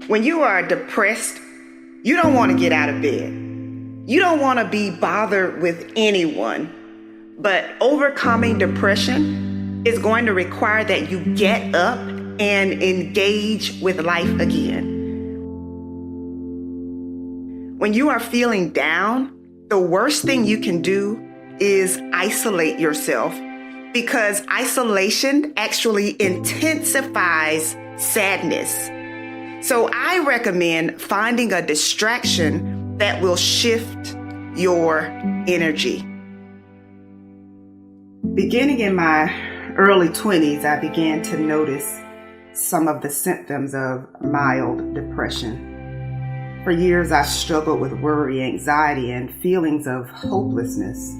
When you are depressed, you don't want to get out of bed. You don't want to be bothered with anyone. But overcoming depression is going to require that you get up and engage with life again. When you are feeling down, the worst thing you can do is isolate yourself, because isolation actually intensifies sadness. So I recommend finding a distraction that will shift your energy. Beginning in my early 20s, I began to notice some of the symptoms of mild depression. For years, I struggled with worry, anxiety, and feelings of hopelessness.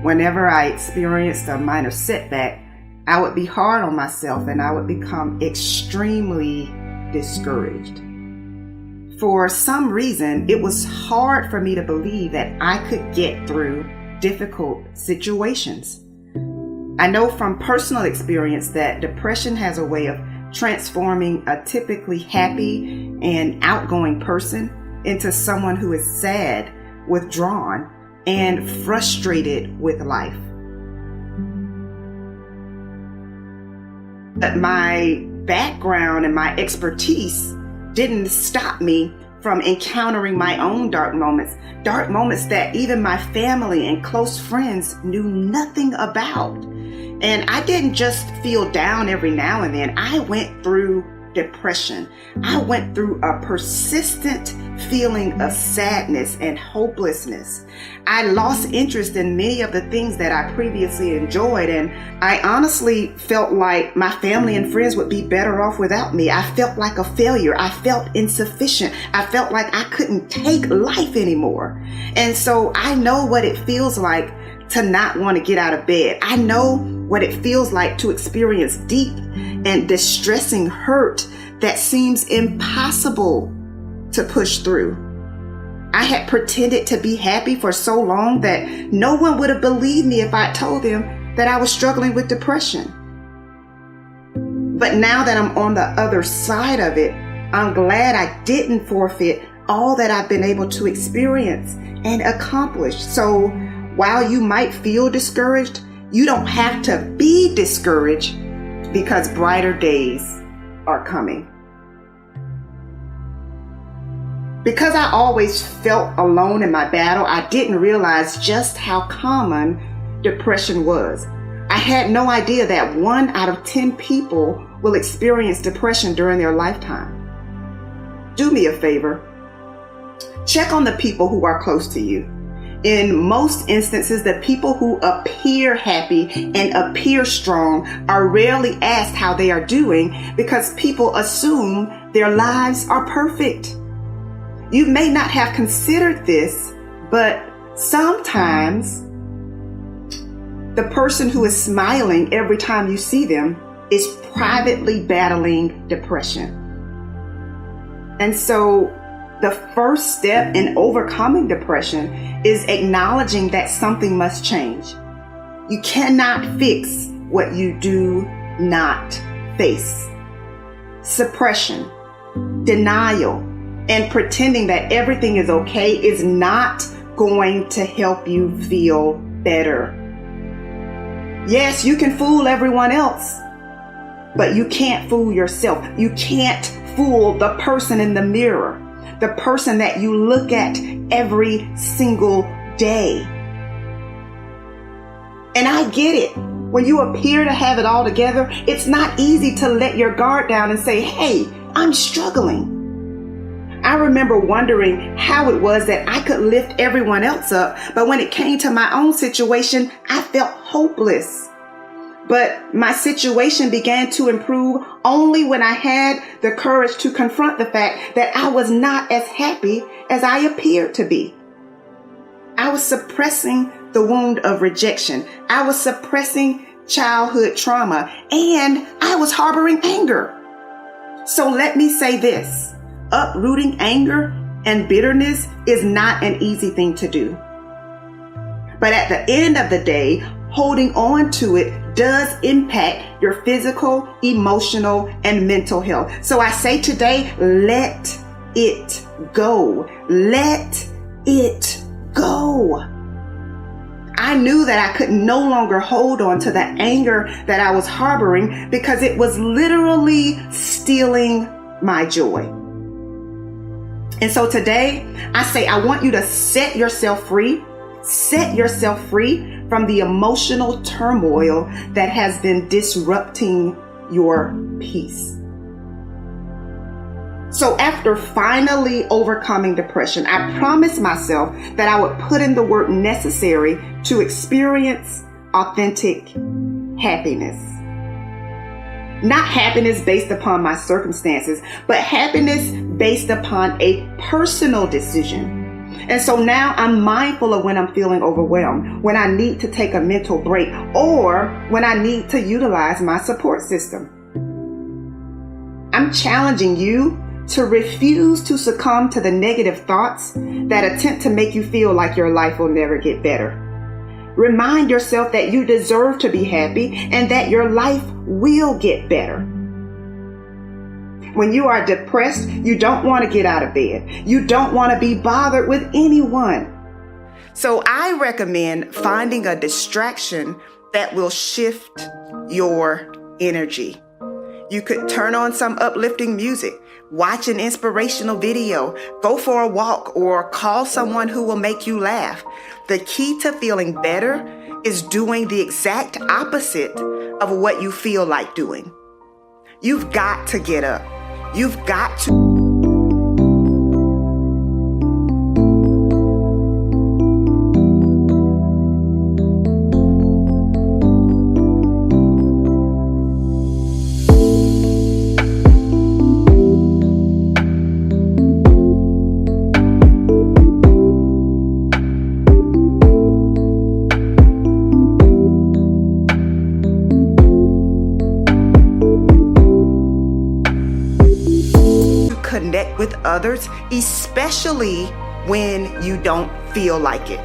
Whenever I experienced a minor setback, I would be hard on myself and I would become extremely discouraged. For some reason, it was hard for me to believe that I could get through difficult situations. I know from personal experience that depression has a way of transforming a typically happy and outgoing person into someone who is sad, withdrawn, and frustrated with life. But my background and my expertise didn't stop me from encountering my own dark moments that even my family and close friends knew nothing about. And I didn't just feel down every now and then. I went through depression. I went through a persistent feeling of sadness and hopelessness. I lost interest in many of the things that I previously enjoyed, and I honestly felt like my family and friends would be better off without me. I felt like a failure. I felt insufficient. I felt like I couldn't take life anymore. And so I know what it feels like to not want to get out of bed. I know what it feels like to experience deep and distressing hurt that seems impossible to push through. I had pretended to be happy for so long that no one would have believed me if I told them that I was struggling with depression. But now that I'm on the other side of it, I'm glad I didn't forfeit all that I've been able to experience and accomplish. So while you might feel discouraged, you don't have to be discouraged, because brighter days are coming. Because I always felt alone in my battle, I didn't realize just how common depression was. I had no idea that 1 out of 10 people will experience depression during their lifetime. Do me a favor. Check on the people who are close to you. In most instances, the people who appear happy and appear strong are rarely asked how they are doing, because people assume their lives are perfect. You may not have considered this, but sometimes the person who is smiling every time you see them is privately battling depression. And so the first step in overcoming depression is acknowledging that something must change. You cannot fix what you do not face. Suppression, denial, and pretending that everything is okay is not going to help you feel better. Yes, you can fool everyone else, but you can't fool yourself. You can't fool the person in the mirror, the person that you look at every single day. And I get it. When you appear to have it all together, it's not easy to let your guard down and say, hey, I'm struggling. I remember wondering how it was that I could lift everyone else up, but when it came to my own situation, I felt hopeless. But my situation began to improve only when I had the courage to confront the fact that I was not as happy as I appeared to be. I was suppressing the wound of rejection. I was suppressing childhood trauma, and I was harboring anger. So let me say this: uprooting anger and bitterness is not an easy thing to do. But at the end of the day, holding on to it does impact your physical, emotional, and mental health. So I say today, let it go. Let it go. I knew that I could no longer hold on to the anger that I was harboring because it was literally stealing my joy. And so today, I say, I want you to set yourself free. Set yourself free from the emotional turmoil that has been disrupting your peace. So after finally overcoming depression, I promised myself that I would put in the work necessary to experience authentic happiness. Not happiness based upon my circumstances, but happiness based upon a personal decision. And so now I'm mindful of when I'm feeling overwhelmed, when I need to take a mental break, or when I need to utilize my support system. I'm challenging you to refuse to succumb to the negative thoughts that attempt to make you feel like your life will never get better. Remind yourself that you deserve to be happy and that your life will get better. When you are depressed, you don't want to get out of bed. You don't want to be bothered with anyone. So I recommend finding a distraction that will shift your energy. You could turn on some uplifting music, watch an inspirational video, go for a walk, or call someone who will make you laugh. The key to feeling better is doing the exact opposite of what you feel like doing. You've got to get up. You've got to. Connect with others, especially when you don't feel like it.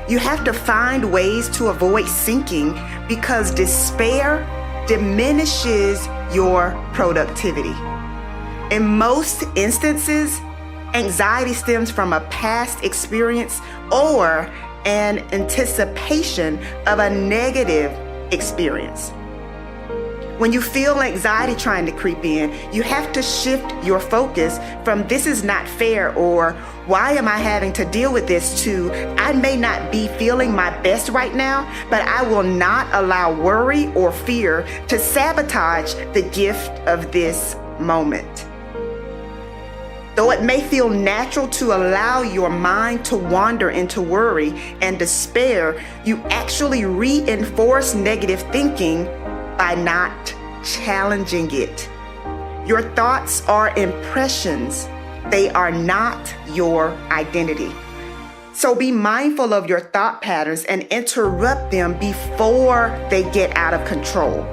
You have to find ways to avoid sinking because despair diminishes your productivity. In most instances, anxiety stems from a past experience or an anticipation of a negative experience. When you feel anxiety trying to creep in, you have to shift your focus from "this is not fair" or "why am I having to deal with this" to "I may not be feeling my best right now, but I will not allow worry or fear to sabotage the gift of this moment." Though it may feel natural to allow your mind to wander into worry and despair, you actually reinforce negative thinking by not challenging it. Your thoughts are impressions. They are not your identity. So be mindful of your thought patterns and interrupt them before they get out of control.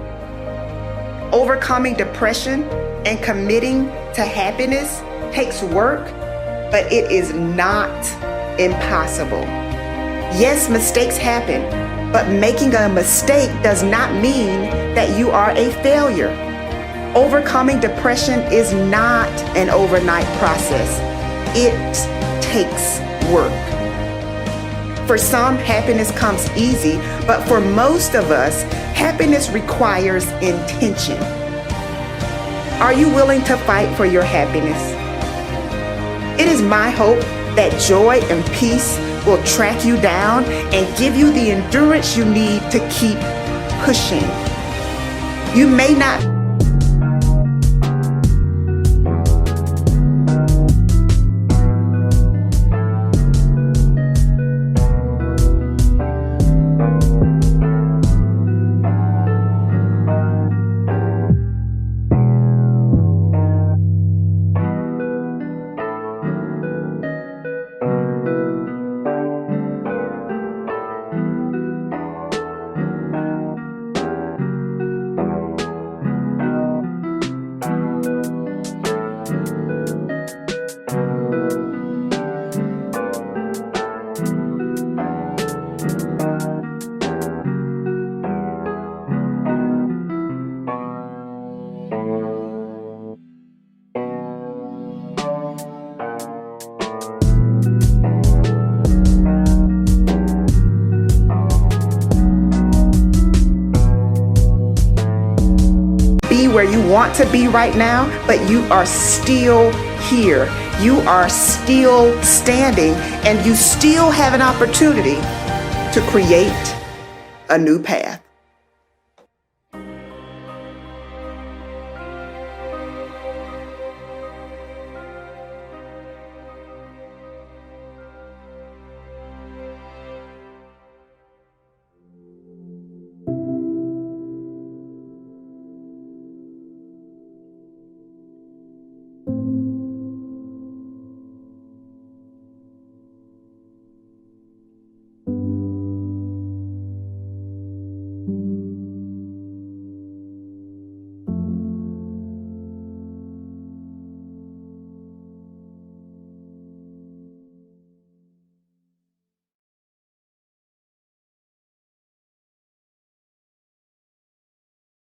Overcoming depression and committing to happiness takes work, but it is not impossible. Yes, mistakes happen. But making a mistake does not mean that you are a failure. Overcoming depression is not an overnight process. It takes work. For some, happiness comes easy, but for most of us, happiness requires intention. Are you willing to fight for your happiness? It is my hope that joy and peace will track you down and give you the endurance you need to keep pushing. You may not be where you want to be right now, but you are still here. You are still standing, and you still have an opportunity to create a new path.